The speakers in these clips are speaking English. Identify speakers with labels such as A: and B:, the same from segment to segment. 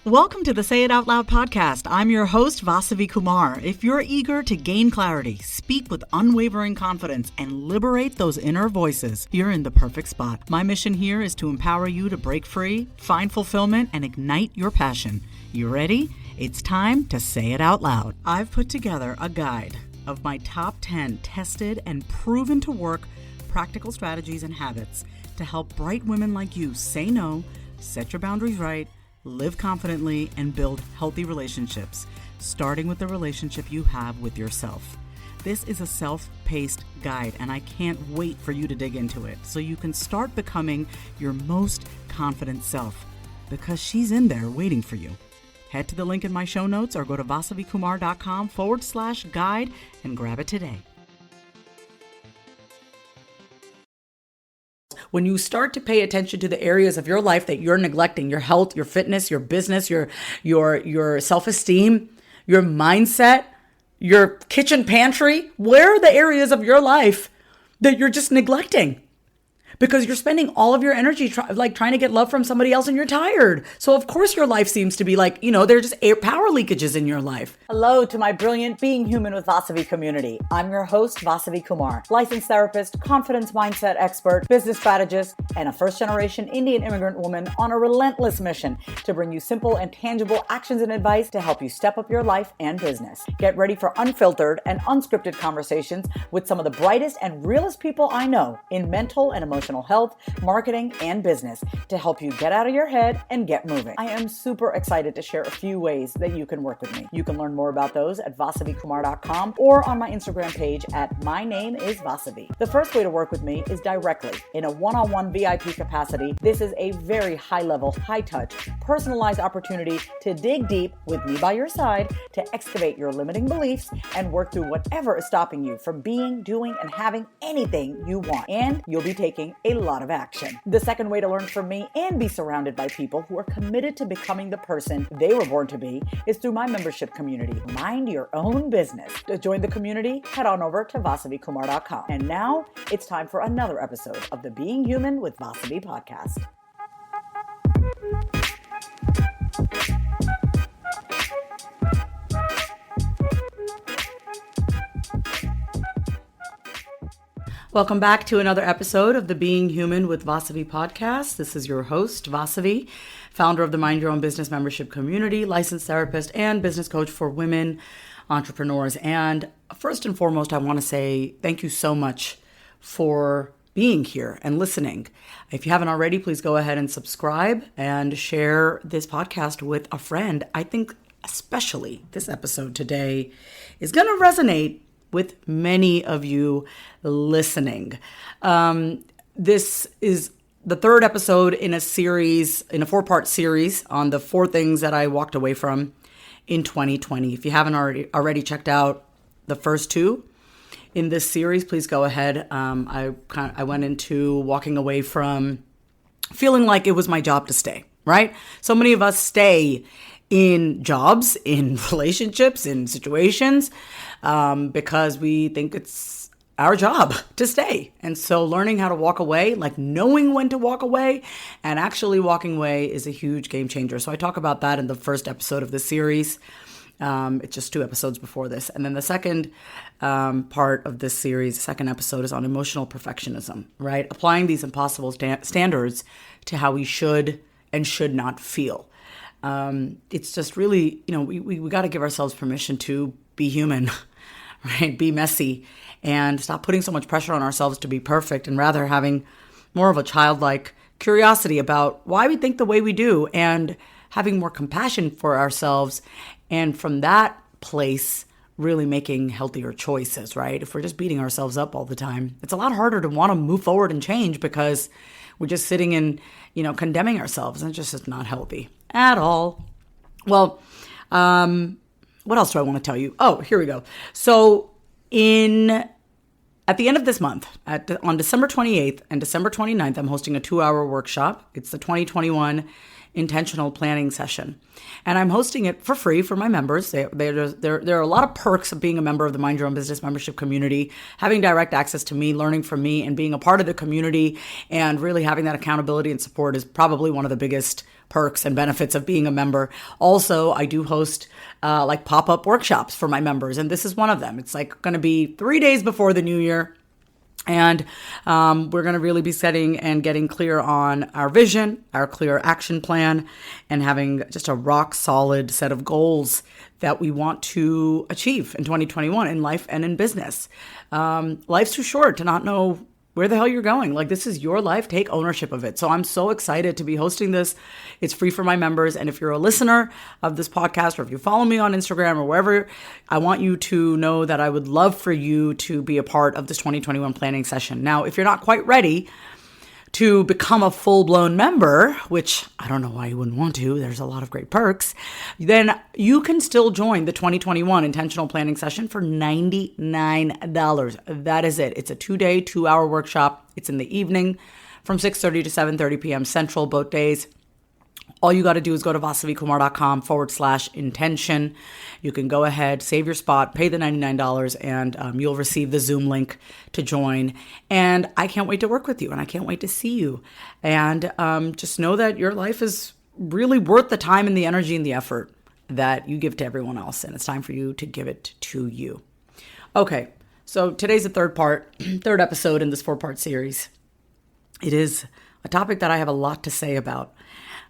A: Welcome to the Say It Out Loud podcast. I'm your host, Vasavi Kumar. If you're eager to gain clarity, speak with unwavering confidence, and liberate those inner voices, you're in the perfect spot. My mission here is to empower you to break free, find fulfillment, and ignite your passion. You ready? It's time to say it out loud. I've put together a guide of my top 10 tested and proven to work practical strategies and habits to help bright women like you say no, set your boundaries right, live confidently, and build healthy relationships, starting with the relationship you have with yourself. This is a self-paced guide, and I can't wait for you to dig into it so you can start becoming your most confident self, because she's in there waiting for you. Head to the link in my show notes or go to vasavikumar.com/guide and grab it today. When you start to pay attention to the areas of your life that you're neglecting, your health, your fitness, your business, your self-esteem, your mindset, your kitchen pantry, where are the areas of your life that you're just neglecting? Because you're spending all of your energy trying to get love from somebody else, and you're tired. So of course your life seems to be like, there's just power leakages in your life. Hello to my brilliant Being Human with Vasavi community. I'm your host, Vasavi Kumar, licensed therapist, confidence mindset expert, business strategist, and a first-generation Indian immigrant woman on a relentless mission to bring you simple and tangible actions and advice to help you step up your life and business. Get ready for unfiltered and unscripted conversations with some of the brightest and realest people I know in mental and emotional health, marketing, and business to help you get out of your head and get moving. I am super excited to share a few ways that you can work with me. You can learn more about those at vasavikumar.com or on my Instagram page at My Name is Vasavi. The first way to work with me is directly in a one-on-one VIP capacity. This is a very high-level, high-touch, personalized opportunity to dig deep with me by your side to excavate your limiting beliefs and work through whatever is stopping you from being, doing, and having anything you want. And you'll be taking a lot of action. The second way to learn from me and be surrounded by people who are committed to becoming the person they were born to be is through my membership community, Mind Your Own Business. To join the community, head on over to vasavikumar.com. And now it's time for another episode of the Being Human with Vasavi podcast. Welcome back to another episode of the Being Human with Vasavi podcast. This is your host, Vasavi, founder of the Mind Your Own Business membership community, licensed therapist, and business coach for women entrepreneurs. And first and foremost, I want to say thank you so much for being here and listening. If you haven't already, please go ahead and subscribe and share this podcast with a friend. I think especially this episode today is going to resonate with many of you listening. This is the third episode in a series, in a 4-part series on the 4 things that I walked away from in 2020. If you haven't already checked out the first 2 in this series, please go ahead. I went into walking away from feeling like it was my job to stay, right? So many of us stay in jobs, in relationships, in situations, because we think it's our job to stay. And so learning how to walk away, like knowing when to walk away and actually walking away, is a huge game changer. So I talk about that in the first episode of the series. It's just 2 episodes before this. And then the second part of this series, the second episode, is on emotional perfectionism, right? Applying these impossible standards to how we should and should not feel. It's just really, we got to give ourselves permission to be human, right? Be messy and stop putting so much pressure on ourselves to be perfect, and rather having more of a childlike curiosity about why we think the way we do, and having more compassion for ourselves. And from that place, really making healthier choices, right? If we're just beating ourselves up all the time, it's a lot harder to want to move forward and change because we're just sitting and, condemning ourselves, and it's just not healthy at all. Well, what else do I want to tell you? Oh, here we go. So at the end of this month, on December 28th and December 29th, I'm hosting a 2-hour workshop. It's the 2021 intentional planning session. And I'm hosting it for free for my members. There are a lot of perks of being a member of the Mind Your Own Business membership community, having direct access to me, learning from me, and being a part of the community, and really having that accountability and support is probably one of the biggest perks and benefits of being a member. Also, I do host like pop-up workshops for my members, and this is one of them. It's like going to be 3 days before the new year. And we're going to really be setting and getting clear on our vision, our clear action plan, and having just a rock solid set of goals that we want to achieve in 2021 in life and in business. Life's too short to not know where the hell you're going. Like, this is your life. Take ownership of it. So I'm so excited to be hosting this. It's free for my members. And if you're a listener of this podcast, or if you follow me on Instagram or wherever, I want you to know that I would love for you to be a part of this 2021 planning session. Now, if you're not quite ready to become a full-blown member, which I don't know why you wouldn't want to, there's a lot of great perks, then you can still join the 2021 intentional planning session for $99. That is it. It's a 2-day, 2-hour workshop. It's in the evening from 6:30 to 7:30 p.m. Central, both days. All you got to do is go to vasavikumar.com/intention. You can go ahead, save your spot, pay the $99, and you'll receive the Zoom link to join. And I can't wait to work with you, and I can't wait to see you. And just know that your life is really worth the time and the energy and the effort that you give to everyone else. And it's time for you to give it to you. Okay, so today's the third episode in this 4-part series. It is a topic that I have a lot to say about.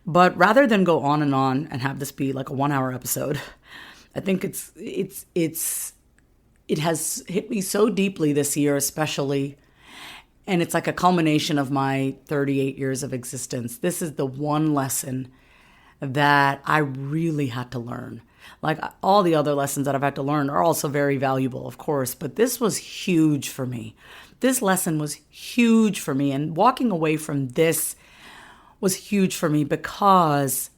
A: But rather than go on and have this be like a 1-hour episode, I think it has hit me so deeply this year, especially, and it's like a culmination of my 38 years of existence. This is the one lesson that I really had to learn. Like, all the other lessons that I've had to learn are also very valuable, of course, but this was huge for me. This lesson was huge for me, and walking away from this was huge for me because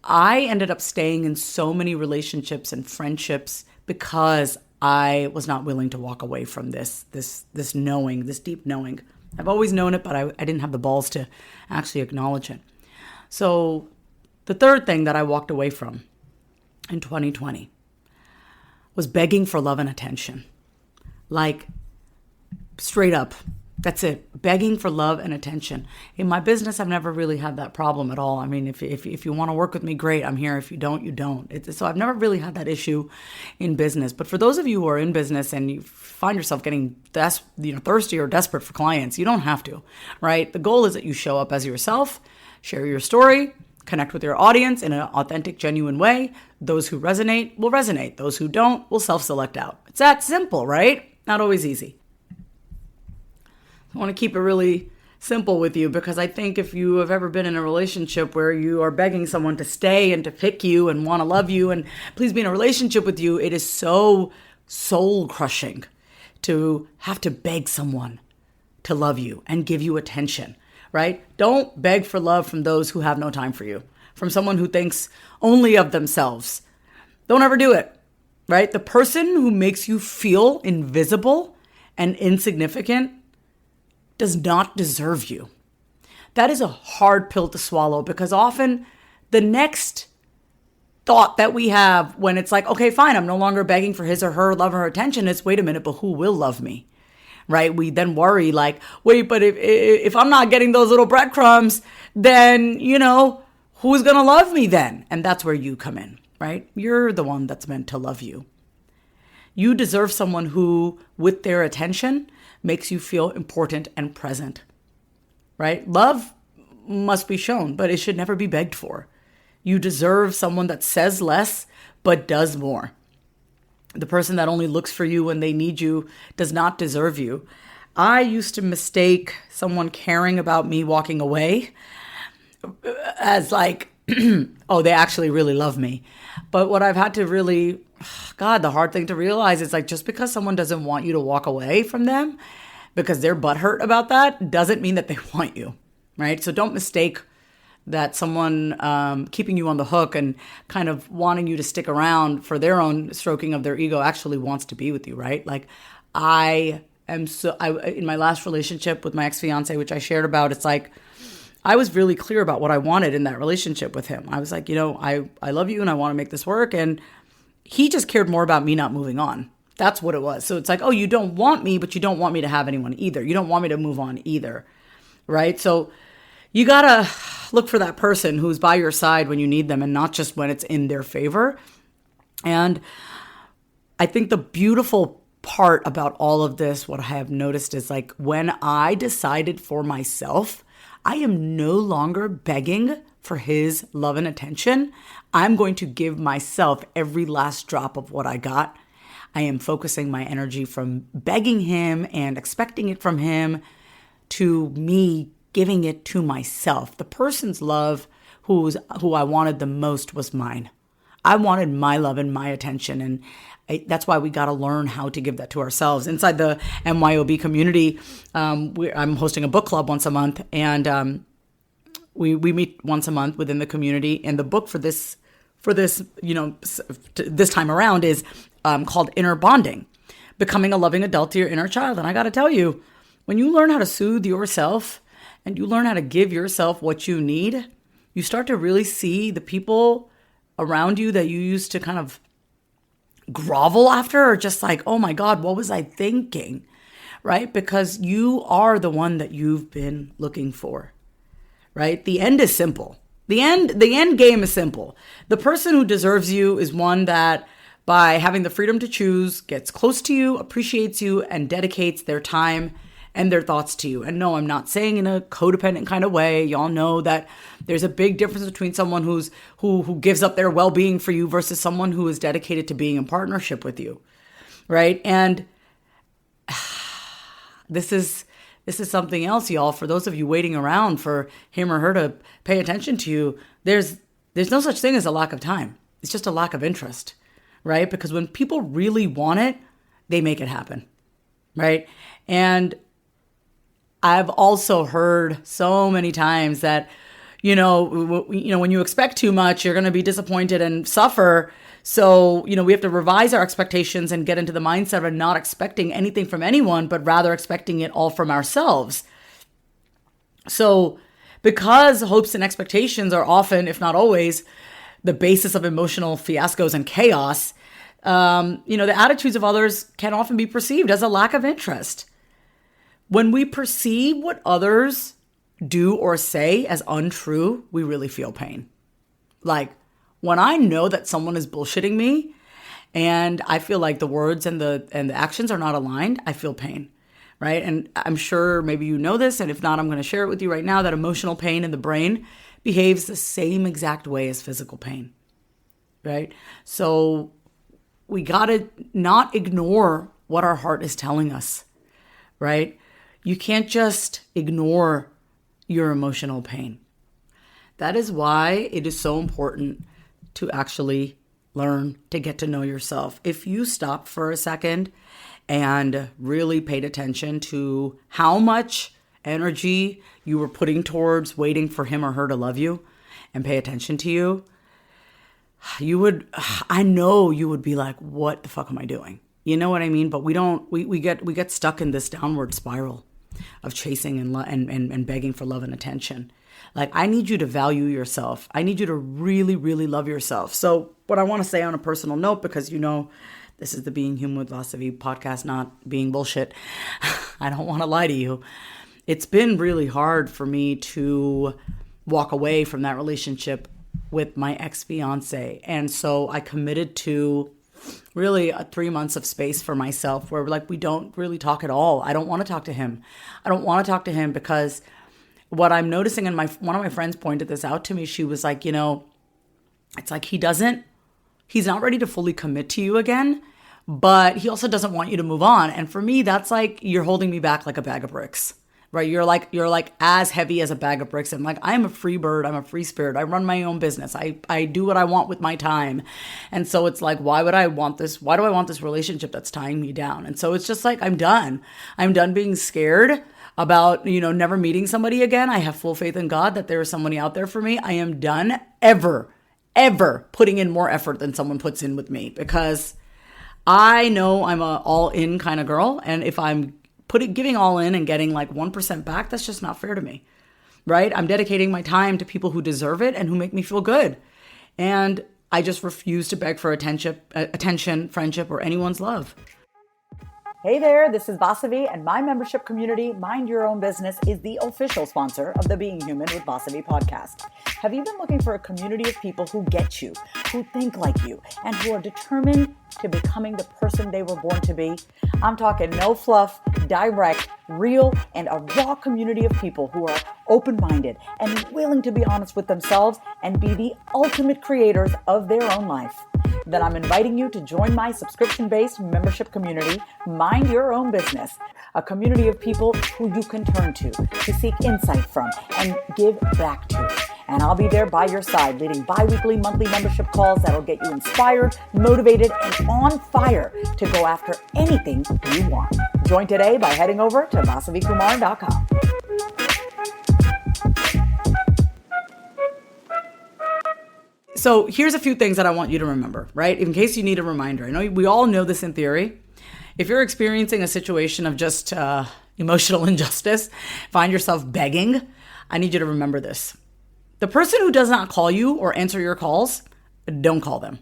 A: I ended up staying in so many relationships and friendships because I was not willing to walk away from this knowing, this deep knowing. I've always known it, but I didn't have the balls to actually acknowledge it. So the third thing that I walked away from in 2020 was begging for love and attention. Like, straight up. That's it. Begging for love and attention. In my business, I've never really had that problem at all. I mean, if you want to work with me, great. I'm here. If you don't, you don't. So I've never really had that issue in business. But for those of you who are in business and you find yourself getting thirsty or desperate for clients, you don't have to, right? The goal is that you show up as yourself, share your story, connect with your audience in an authentic, genuine way. Those who resonate will resonate. Those who don't will self-select out. It's that simple, right? Not always easy. I want to keep it really simple with you because I think if you have ever been in a relationship where you are begging someone to stay and to pick you and want to love you and please be in a relationship with you, it is so soul crushing to have to beg someone to love you and give you attention, right? Don't beg for love from those who have no time for you, from someone who thinks only of themselves. Don't ever do it, right? The person who makes you feel invisible and insignificant does not deserve you. That is a hard pill to swallow because often the next thought that we have when it's like, okay, fine, I'm no longer begging for his or her love or attention, is wait a minute, but who will love me? Right? We then worry like, wait, but if I'm not getting those little breadcrumbs, then, who's going to love me then? And that's where you come in, right? You're the one that's meant to love you. You deserve someone who, with their attention, makes you feel important and present, right? Love must be shown, but it should never be begged for. You deserve someone that says less, but does more. The person that only looks for you when they need you does not deserve you. I used to mistake someone caring about me walking away as like, oh, they actually really love me. But what I've had to really, the hard thing to realize is like, just because someone doesn't want you to walk away from them because they're butthurt about that doesn't mean that they want you, right? So don't mistake that someone keeping you on the hook and kind of wanting you to stick around for their own stroking of their ego actually wants to be with you, right? Like in my last relationship with my ex-fiance, which I shared about, it's like, I was really clear about what I wanted in that relationship with him. I was like, I love you and I want to make this work. And he just cared more about me not moving on. That's what it was. So it's like, oh, you don't want me, but you don't want me to have anyone either. You don't want me to move on either. Right? So you got to look for that person who's by your side when you need them and not just when it's in their favor. And I think the beautiful part about all of this, what I have noticed is like when I decided for myself, I am no longer begging for his love and attention. I'm going to give myself every last drop of what I got. I am focusing my energy from begging him and expecting it from him to me giving it to myself. The person's love who I wanted the most was mine. I wanted my love and my attention. And that's why we got to learn how to give that to ourselves. Inside the MYOB community, I'm hosting a book club once a month, and we meet once a month within the community. And the book for this this time around is called Inner Bonding, Becoming a Loving Adult to Your Inner Child. And I got to tell you, when you learn how to soothe yourself and you learn how to give yourself what you need, you start to really see the people around you that you used to kind of grovel after are just like, oh my God, what was I thinking? Right? Because you are the one that you've been looking for, right? The end is simple. The end game is simple. The person who deserves you is one that, by having the freedom to choose, gets close to you, appreciates you, and dedicates their time and their thoughts to you. And no, I'm not saying in a codependent kind of way. Y'all know that there's a big difference between someone who gives up their well-being for you versus someone who is dedicated to being in partnership with you, right? And this is something else, y'all. For those of you waiting around for him or her to pay attention to you, there's no such thing as a lack of time. It's just a lack of interest, right? Because when people really want it, they make it happen, right? And I've also heard so many times that, when you expect too much, you're going to be disappointed and suffer. So, we have to revise our expectations and get into the mindset of not expecting anything from anyone, but rather expecting it all from ourselves. So, because hopes and expectations are often, if not always, the basis of emotional fiascos and chaos, the attitudes of others can often be perceived as a lack of interest. When we perceive what others do or say as untrue, we really feel pain. Like when I know that someone is bullshitting me and I feel like the words and the actions are not aligned, I feel pain, right? And I'm sure maybe you know this, and if not, I'm going to share it with you right now, that emotional pain in the brain behaves the same exact way as physical pain, right? So we got to not ignore what our heart is telling us, right? You can't just ignore your emotional pain. That is why it is so important to actually learn to get to know yourself. If you stopped for a second and really paid attention to how much energy you were putting towards waiting for him or her to love you and pay attention to you, I know you would be like, what the fuck am I doing? You know what I mean? But we get stuck in this downward spiral of chasing and begging for love and attention. Like, I need you to value yourself. I need you to really, really love yourself. So what I want to say on a personal note, because this is the Being Human with Vasavi podcast, not being bullshit. I don't want to lie to you. It's been really hard for me to walk away from that relationship with my ex-fiance. And so I committed to really 3 months of space for myself where we don't really talk at all. I don't want to talk to him. I don't want to talk to him because what I'm noticing, and one of my friends pointed this out to me, she was like, it's like he's not ready to fully commit to you again, but he also doesn't want you to move on. And for me, that's like, you're holding me back like a bag of bricks, right? You're like as heavy as a bag of bricks. And like, I'm a free bird. I'm a free spirit. I run my own business. I do what I want with my time. And so it's like, why do I want this relationship that's tying me down? And so it's just like, I'm done. I'm done being scared about, never meeting somebody again. I have full faith in God that there is somebody out there for me. I am done ever putting in more effort than someone puts in with me, because I know I'm a all in kind of girl. And if I'm giving all in and getting like 1% back, that's just not fair to me. right? I'm dedicating my time to people who deserve it and who make me feel good. And I just refuse to beg for attention, friendship, or anyone's love. Hey there, this is Vasavi, and my membership community, Mind Your Own Business, is the official sponsor of the Being Human with Vasavi podcast. Have you been looking for a community of people who get you, who think like you, and who are determined to becoming the person they were born to be? I'm talking no fluff, direct, real, and a raw community of people who are open-minded and willing to be honest with themselves and be the ultimate creators of their own life. Then I'm inviting you to join my subscription-based membership community, Mind Your Own Business, a community of people who you can turn to seek insight from, and give back to. And I'll be there by your side, leading bi-weekly, monthly membership calls that'll get you inspired, motivated, and on fire to go after anything you want. Join today by heading over to vasavikumar.com. So here's a few things that I want you to remember, right? In case you need a reminder. I know we all know this in theory. If you're experiencing a situation of just emotional injustice, find yourself begging, I need you to remember this. The person who does not call you or answer your calls, don't call them.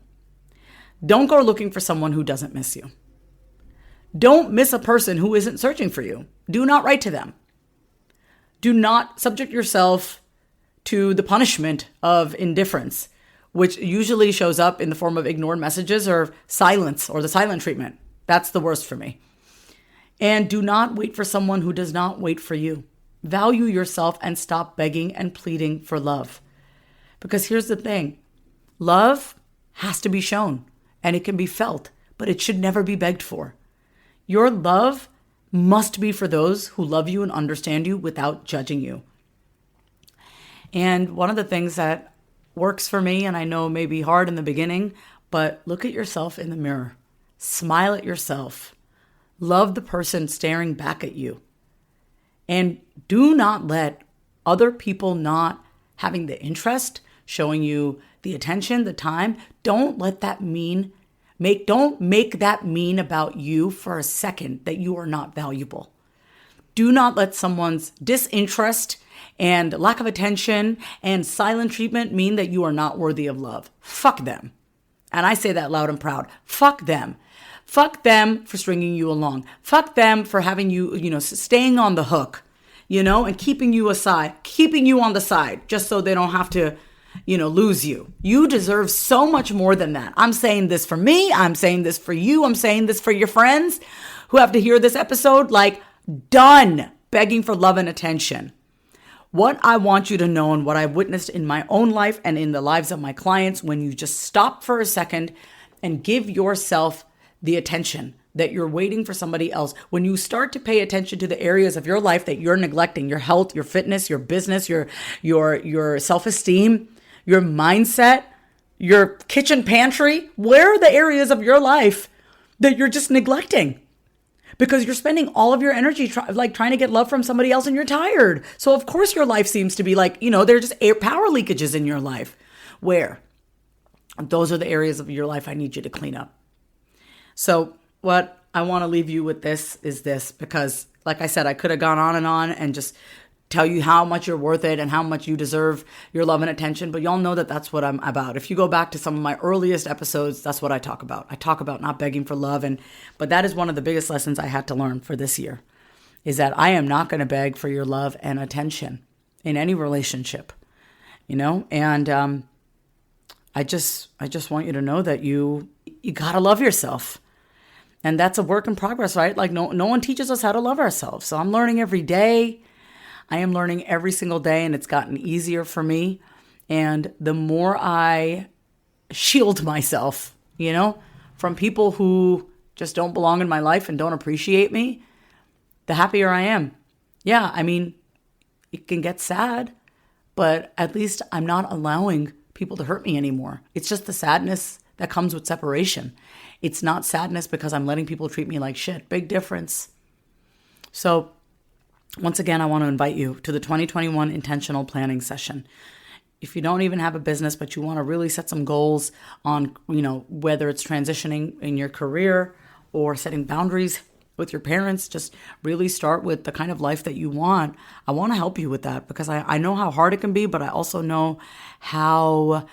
A: Don't go looking for someone who doesn't miss you. Don't miss a person who isn't searching for you. Do not write to them. Do not subject yourself to the punishment of indifference, which usually shows up in the form of ignored messages or silence or the silent treatment. That's the worst for me. And do not wait for someone who does not wait for you. Value yourself and stop begging and pleading for love. Because here's the thing. Love has to be shown and it can be felt, but it should never be begged for. Your love must be for those who love you and understand you without judging you. And one of the things that works for me, and I know it may be hard in the beginning, but look at yourself in the mirror. Smile at yourself. Love the person staring back at you. And do not let other people not having the interest, showing you the attention, the time, don't make that mean about you for a second that you are not valuable. Do not let someone's disinterest and lack of attention and silent treatment mean that you are not worthy of love. Fuck them. And I say that loud and proud. Fuck them. Fuck them for stringing you along. Fuck them for having you, staying on the hook, and keeping you aside, keeping you on the side just so they don't have to, lose you. You deserve so much more than that. I'm saying this for me. I'm saying this for you. I'm saying this for your friends who have to hear this episode. Done begging for love and attention. What I want you to know and what I've witnessed in my own life and in the lives of my clients, when you just stop for a second and give yourself the attention that you're waiting for somebody else, when you start to pay attention to the areas of your life that you're neglecting, your health, your fitness, your business, your self-esteem, your mindset, your kitchen pantry, where are the areas of your life that you're just neglecting? Because you're spending all of your energy trying to get love from somebody else and you're tired. So of course your life seems to be there are just power leakages in your life. Where? Those are the areas of your life I need you to clean up. So what I want to leave you with is this, because like I said, I could have gone on and just tell you how much you're worth it and how much you deserve your love and attention. But y'all know that that's what I'm about. If you go back to some of my earliest episodes, that's what I talk about. I talk about not begging for love. But that is one of the biggest lessons I had to learn for this year, is that I am not going to beg for your love and attention in any relationship, and I just want you to know that you got to love yourself. And that's a work in progress, right? No one teaches us how to love ourselves. So I'm learning every day. I am learning every single day, and it's gotten easier for me. And the more I shield myself, from people who just don't belong in my life and don't appreciate me, the happier I am. Yeah, it can get sad, but at least I'm not allowing people to hurt me anymore. It's just the sadness that comes with separation. It's not sadness because I'm letting people treat me like shit. Big difference. So once again, I want to invite you to the 2021 intentional planning session. If you don't even have a business, but you want to really set some goals on, whether it's transitioning in your career or setting boundaries with your parents, just really start with the kind of life that you want. I want to help you with that because I know how hard it can be, but I also know how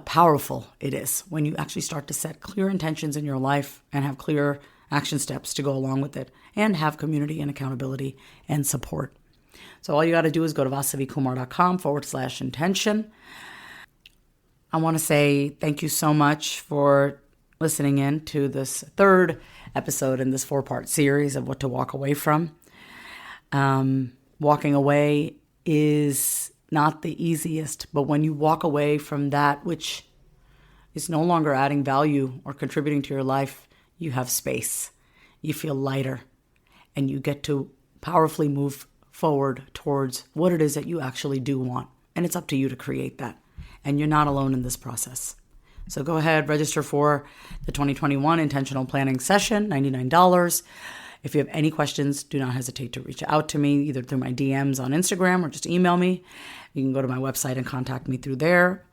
A: powerful it is when you actually start to set clear intentions in your life and have clear action steps to go along with it and have community and accountability and support. So all you got to do is go to vasavikumar.com/intention. I want to say thank you so much for listening in to this third episode in this 4-part series of what to walk away from. Walking away is not the easiest, but when you walk away from that which is no longer adding value or contributing to your life, you have space, you feel lighter, and you get to powerfully move forward towards what it is that you actually do want. And it's up to you to create that. And you're not alone in this process. So go ahead, register for the 2021 Intentional Planning Session, $99. If you have any questions, do not hesitate to reach out to me, either through my DMs on Instagram or just email me. You can go to my website and contact me through there.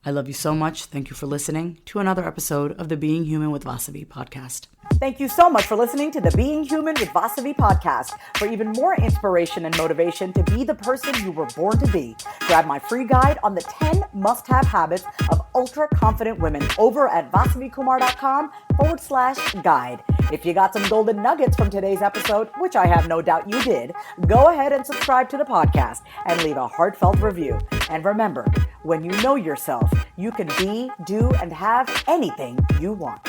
A: I love you so much. Thank you for listening to another episode of the Being Human with Vasavi podcast.
B: Thank you so much for listening to the Being Human with Vasavi podcast. For even more inspiration and motivation to be the person you were born to be, grab my free guide on the 10 must-have habits of ultra-confident women over at vasavikumar.com/guide. If you got some golden nuggets from today's episode, which I have no doubt you did, go ahead and subscribe to the podcast and leave a heartfelt review. And remember, when you know yourself, you can be, do, and have anything you want.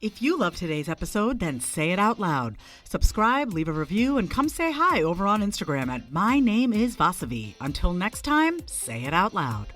A: If you love today's episode, then say it out loud. Subscribe, leave a review, and come say hi over on Instagram at My Name is Vasavi. Until next time, say it out loud.